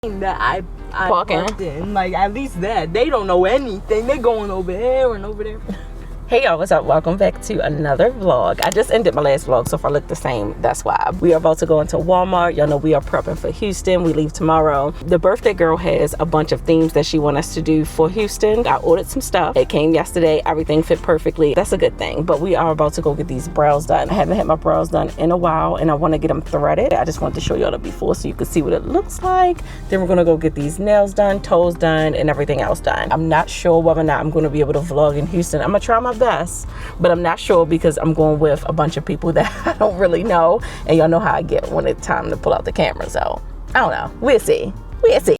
that I Parking. parked in. Like, at least that. They don't know anything. They going over here and over there. Hey y'all, what's up? Welcome back to another vlog. I just ended my last vlog, so if I look the same, that's why. We are about to go into Walmart. Y'all know we are prepping for Houston. We leave tomorrow. The birthday girl has a bunch of themes that she wants us to do for Houston. I ordered some stuff. It came yesterday. Everything fit perfectly. That's a good thing. But we are about to go get these brows done. I haven't had my brows done in a while, and I want to get them threaded. I just wanted to show y'all the before so you can see what it looks like. Then we're going to go get these nails done, toes done, and everything else done. I'm not sure whether or not I'm going to be able to vlog in Houston. I'm going to try my best, but I'm not sure because I'm going with a bunch of people that I don't really know, and y'all know how I get when it's time to pull out the camera. So I don't know. We'll see. We'll see.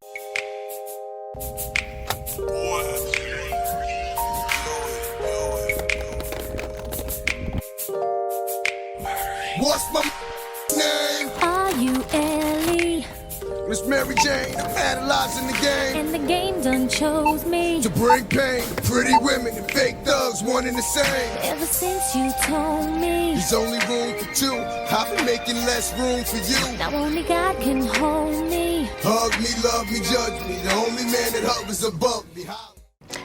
What's my name? Are you Ellie? Miss Mary Jane, I'm analyzing the game. And the game done chose me. To bring pain, pretty women and fake thugs, one and the same. Ever since you told me There's only room for two. I've been making less room for you. now only God can hold me. Hug me, love me, judge me. The only man that hovers above me.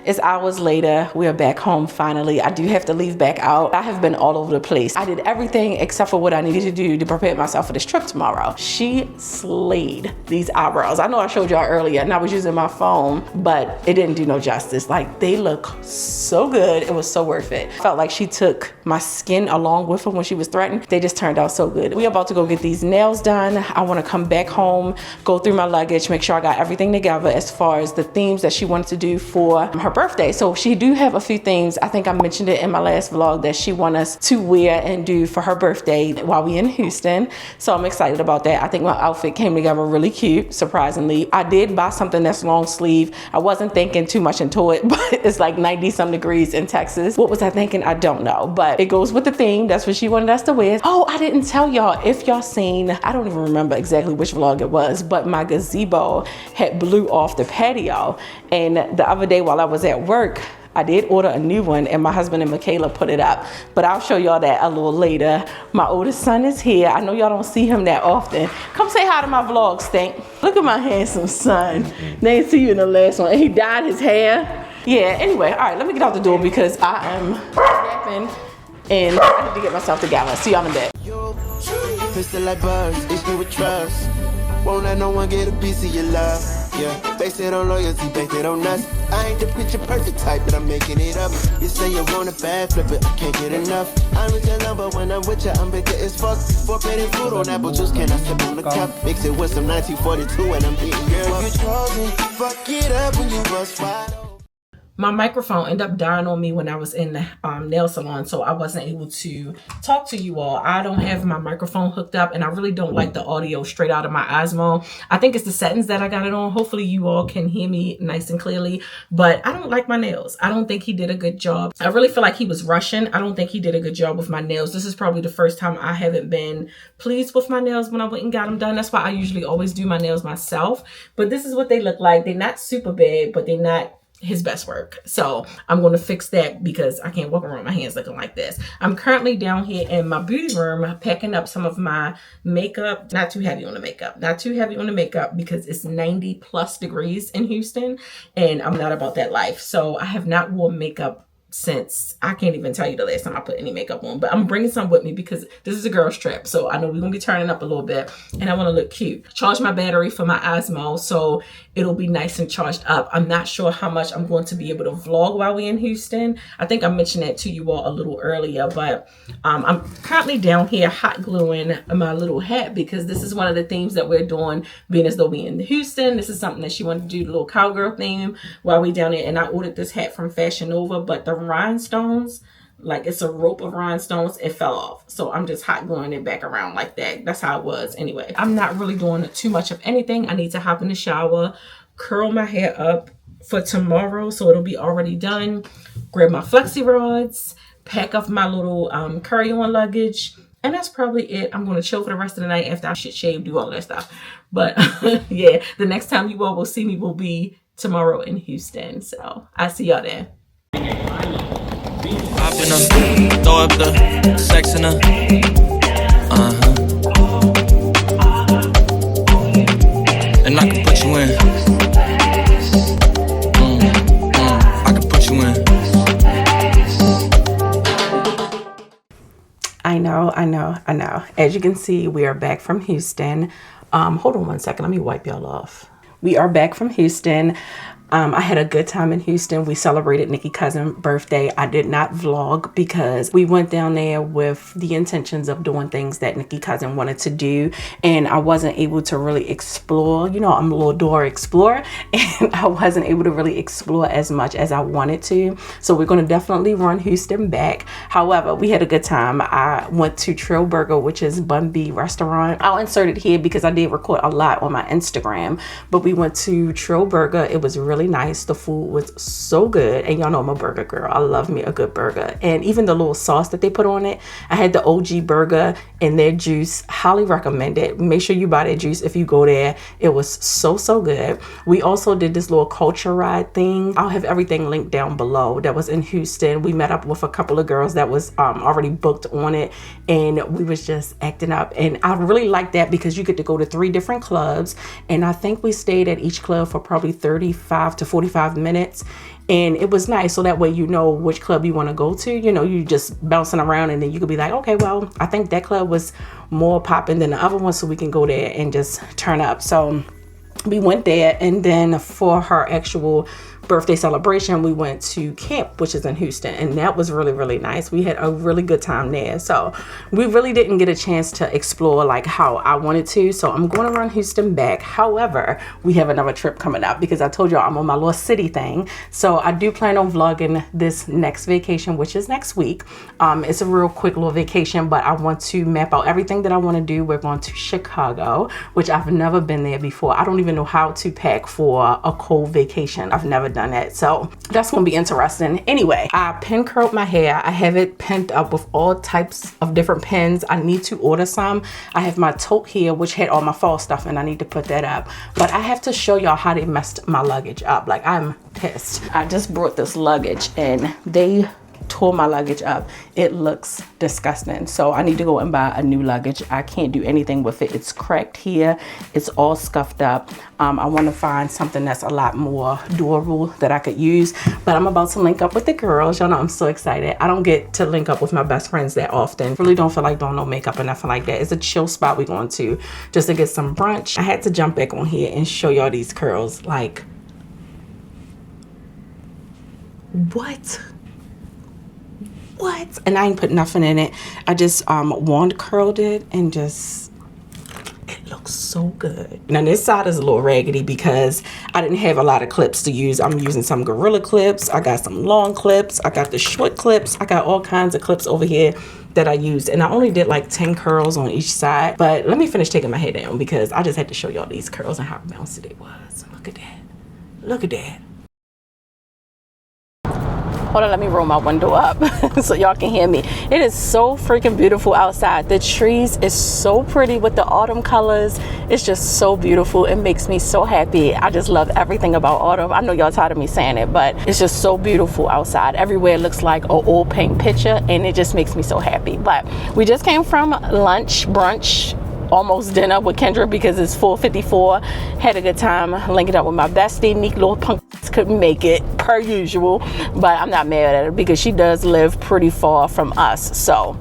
It's hours later. We are back home finally. I do have to leave back out. I have been all over the place. I did everything except for what I needed to do to prepare myself for this trip tomorrow. She slayed these eyebrows. I know I showed y'all earlier and I was using my phone, but it didn't do no justice. Like, they look so good. It was so worth it. Felt like she took my skin along with her when she was threatened. They just turned out so good. We're about to go get these nails done. I want to come back home, go through my luggage, make sure I got everything together as far as the themes that she wanted to do for her birthday. So she do have a few things. I think I mentioned it in my last vlog that she want us to wear and do for her birthday while we in Houston. So I'm excited about that. I think my outfit came together really cute, surprisingly. I did buy something that's long sleeve. I wasn't thinking too much into it, but it's like 90 some degrees in Texas. What was I thinking? I don't know, but it goes with the theme. That's what she wanted us to wear. Oh, I didn't tell y'all. If y'all seen, I don't even remember exactly which vlog it was, but my gazebo had blew off the patio. And the other day while I was at work, I did order a new one and my husband and Michaela put it up, but I'll show y'all that a little later. My oldest son is here. I know y'all don't see him that often. Come say hi to my vlog, Stink. Look at my handsome son. They didn't see you in the last one. And he dyed his hair. Yeah, anyway, all right, let me get out the door because I am yapping and I need to get myself together. See y'all in a bit. Pistol like birds, issue with trust. Won't let no one get a piece of your love. Yeah, base it on loyalty, base it on us. I ain't the picture perfect type, but I'm making it up. You say you want a bad flip it, I can't get enough. I'm with your number when I'm with you, I'm bigger as fuck. Four-penny food on apple juice, can I sip on the cup? Mix it with some 1942 and I'm eating. Girl, you chosen, fuck it up when you bust wide open. My microphone ended up dying on me when I was in the nail salon, so I wasn't able to talk to you all. I don't have my microphone hooked up, and I really don't like the audio straight out of my Osmo. I think it's the settings that I got it on. Hopefully you all can hear me nice and clearly, but I don't like my nails. I don't think he did a good job. I really feel like he was rushing. I don't think he did a good job with my nails. This is probably the first time I haven't been pleased with my nails when I went and got them done. That's why I usually always do my nails myself, but this is what they look like. They're not super bad, but they're not his best work. So I'm going to fix that because I can't walk around with my hands looking like this. I'm currently down here in my beauty room packing up some of my makeup. Not too heavy on the makeup. Not too heavy on the makeup because it's 90 plus degrees in Houston and I'm not about that life. So I have not worn makeup since I can't even tell you the last time I put any makeup on, but I'm bringing some with me because this is a girl's trip. So I know we're going to be turning up a little bit and I want to look cute. Charge my battery for my Osmo so it'll be nice and charged up. I'm not sure how much I'm going to be able to vlog while we're in Houston. I think I mentioned that to you all a little earlier, but I'm currently down here hot gluing my little hat because this is one of the themes that we're doing, being as though we're in Houston. This is something that she wanted to do, the little cowgirl theme while we're down there. And I ordered this hat from Fashion Nova, but the rhinestones, like it's a rope of rhinestones, it fell off. So I'm just hot gluing it back around like that. That's how it was anyway. I'm not really doing too much of anything. I need to hop in the shower, curl my hair up for tomorrow so it'll be already done, grab my flexi rods, pack up my little carry-on luggage, and that's probably it. I'm going to chill for the rest of the night after I shit shave, do all that stuff. But yeah, the next time you all will see me will be tomorrow in Houston. So I'll see y'all then. Hop in her, throw up the sex in her. And I can put you in. know. As you can see, we are back from Houston. Hold on one second. Let me wipe y'all off. We are back from Houston. I had a good time in Houston. We celebrated Nikki's cousin's birthday. I did not vlog because we went down there with the intentions of doing things that Nikki's cousin wanted to do, and I wasn't able to really explore. You know, I'm a little door explorer, and I wasn't able to really explore as much as I wanted to. So we're going to definitely run Houston back. However, we had a good time. I went to Trill Burger, which is Bun B restaurant. I'll insert it here because I did record a lot on my Instagram, but we went to Trill Burger. It was really nice. The food was so good, and y'all know I'm a burger girl. I love me a good burger, and even the little sauce that they put on it. I had the OG burger and their juice. Highly recommend it. Make sure you buy that juice if you go there. It was so good. We also did this little culture ride thing. I'll have everything linked down below. That was in Houston. We met up with a couple of girls that was already booked on it, and we was just acting up, and I really like that because you get to go to 3 different clubs, and I think we stayed at each club for probably 35 to 45 minutes, and it was nice. So that way you know which club you want to go to. You know, you just bouncing around, and then you could be like, okay, well, I think that club was more popping than the other one, so we can go there and just turn up. So we went there, and then for her actual birthday celebration, we went to camp, which is in Houston, and that was really nice. We had a really good time there. So we really didn't get a chance to explore like how I wanted to, so I'm going to run Houston back. However, we have another trip coming up because I told y'all I'm on my little city thing, so I do plan on vlogging this next vacation, which is next week. It's a real quick little vacation, but I want to map out everything that I want to do. We're going to Chicago, which I've never been there before. I don't even know how to pack for a cold vacation. I've never done that, so that's gonna be interesting. Anyway, I pin curled my hair. I have it pinned up with all types of different pins. I need to order some. I have my tote here, which had all my fall stuff, and I need to put that up. But I have to show y'all how they messed my luggage up. Like, I'm pissed. I just brought this luggage, and they tore my luggage up. It looks disgusting, so I need to go and buy a new luggage. I can't do anything with it. It's cracked here. It's all scuffed up. I want to find something that's a lot more durable that I could use, but I'm about to link up with the girls. Y'all know I'm so excited. I don't get to link up with my best friends that often. Really don't feel like doing no makeup or nothing like that. It's a chill spot we're going to just to get some brunch. I had to jump back on here and show y'all these curls. Like, what? And I ain't put nothing in it. I just wand curled it, and just, it looks so good. Now this side is a little raggedy because I didn't have a lot of clips to use. I'm using some Gorilla clips. I got some long clips. I got the short clips. I got all kinds of clips over here that I used, and I only did like 10 curls on each side. But let me finish taking my hair down because I just had to show y'all these curls and how bouncy they was. Look at that. Look at that. Hold on, let me roll my window up so y'all can hear me. It is so freaking beautiful outside. The trees is so pretty with the autumn colors. It's just so beautiful. It makes me so happy. I just love everything about autumn. I know y'all tired of me saying it, but it's just so beautiful outside. Everywhere looks like an old paint picture, and it just makes me so happy. But we just came from lunch, brunch, almost dinner with Kendra because it's 4:54. Had a good time linking up with my bestie. Neat little punks couldn't make it per usual, but I'm not mad at her because she does live pretty far from us. So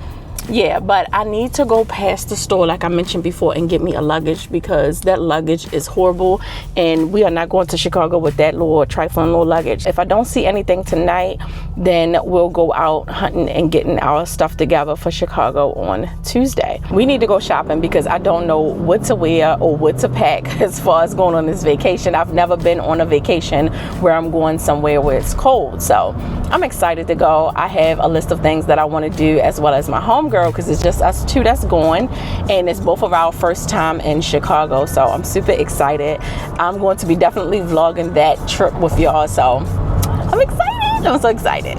yeah, but I need to go past the store like I mentioned before and get me a luggage because that luggage is horrible, and we are not going to Chicago with that little trifling little luggage. If I don't see anything tonight, then we'll go out hunting and getting our stuff together for Chicago on Tuesday. We need to go shopping because I don't know what to wear or what to pack as far as going on this vacation. I've never been on a vacation where I'm going somewhere where it's cold, so I'm excited to go. I have a list of things that I want to do, as well as my homegirl, because it's just us two that's going, and it's both of our first time in Chicago, so I'm super excited. I'm going to be definitely vlogging that trip with y'all, so I'm excited. I'm so excited.